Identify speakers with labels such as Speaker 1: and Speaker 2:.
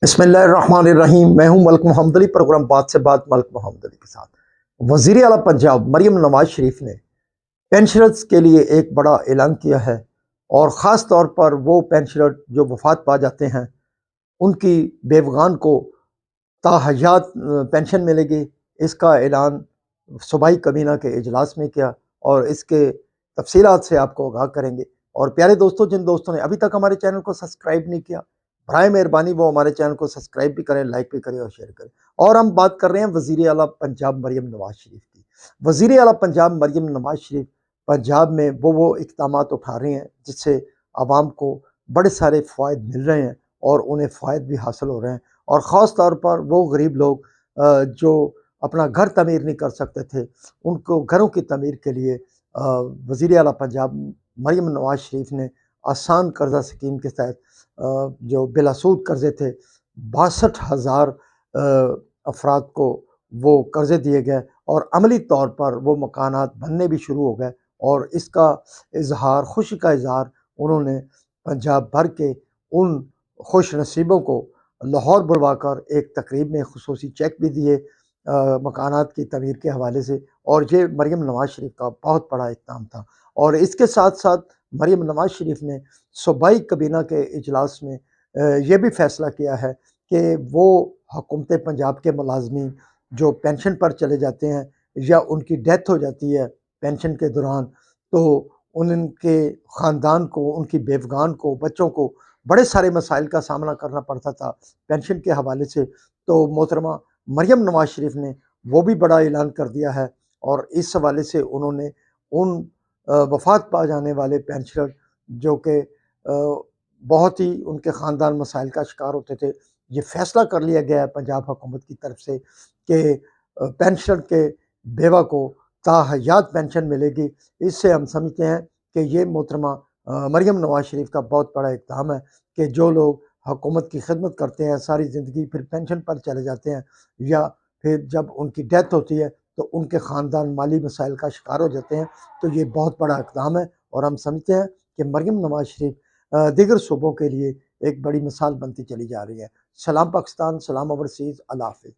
Speaker 1: بسم اللہ الرحمن الرحیم۔ میں ہوں ملک محمد علی، پروگرام بات سے بات ملک محمد علی کے ساتھ۔ وزیر اعلیٰ پنجاب مریم نواز شریف نے پینشنرز کے لیے ایک بڑا اعلان کیا ہے، اور خاص طور پر وہ پینشنر جو وفات پا جاتے ہیں ان کی بیوگان کو تا حیات پینشن ملے گی۔ اس کا اعلان صوبائی کابینہ کے اجلاس میں کیا، اور اس کے تفصیلات سے آپ کو آگاہ کریں گے۔ اور پیارے دوستوں، جن دوستوں نے ابھی تک ہمارے چینل کو سبسکرائب نہیں کیا، برائے مہربانی وہ ہمارے چینل کو سبسکرائب بھی کریں، لائک بھی کریں اور شیئر کریں۔ اور ہم بات کر رہے ہیں وزیر اعلیٰ پنجاب مریم نواز شریف کی۔ وزیر اعلیٰ پنجاب مریم نواز شریف پنجاب میں وہ اقدامات اٹھا رہے ہیں جس سے عوام کو بڑے سارے فوائد مل رہے ہیں، اور انہیں فوائد بھی حاصل ہو رہے ہیں۔ اور خاص طور پر وہ غریب لوگ جو اپنا گھر تعمیر نہیں کر سکتے تھے، ان کو گھروں کی تعمیر کے لیے وزیر اعلیٰ پنجاب مریم نواز شریف نے آسان قرضہ اسکیم کے تحت جو بلا سود قرضے تھے 62,000 افراد کو وہ قرضے دیے گئے، اور عملی طور پر وہ مکانات بننے بھی شروع ہو گئے۔ اور اس کا اظہار، خوشی کا اظہار انہوں نے پنجاب بھر کے ان خوش نصیبوں کو لاہور بلوا کر ایک تقریب میں خصوصی چیک بھی دیے مکانات کی تعمیر کے حوالے سے۔ اور یہ مریم نواز شریف کا بہت بڑا اقدام تھا۔ اور اس کے ساتھ ساتھ مریم نواز شریف نے صوبائی کابینہ کے اجلاس میں یہ بھی فیصلہ کیا ہے کہ وہ حکومت پنجاب کے ملازمین جو پینشن پر چلے جاتے ہیں یا ان کی ڈیتھ ہو جاتی ہے پینشن کے دوران، تو ان کے خاندان کو، ان کی بیوگان کو، بچوں کو بڑے سارے مسائل کا سامنا کرنا پڑتا تھا پینشن کے حوالے سے۔ تو محترمہ مریم نواز شریف نے وہ بھی بڑا اعلان کر دیا ہے، اور اس حوالے سے انہوں نے ان وفات پا جانے والے پینشنر جو کہ بہت ہی ان کے خاندان مسائل کا شکار ہوتے تھے، یہ فیصلہ کر لیا گیا ہے پنجاب حکومت کی طرف سے کہ پینشن کے بیوہ کو تا حیات پینشن ملے گی۔ اس سے ہم سمجھتے ہیں کہ یہ محترمہ مریم نواز شریف کا بہت بڑا اقدام ہے کہ جو لوگ حکومت کی خدمت کرتے ہیں ساری زندگی، پھر پینشن پر چلے جاتے ہیں، یا پھر جب ان کی ڈیتھ ہوتی ہے تو ان کے خاندان مالی مسائل کا شکار ہو جاتے ہیں، تو یہ بہت بڑا اقدام ہے۔ اور ہم سمجھتے ہیں کہ مریم نواز شریف دیگر صوبوں کے لیے ایک بڑی مثال بنتی چلی جا رہی ہے۔ سلام پاکستان، سلام اوورسیز، اللہ حافظ۔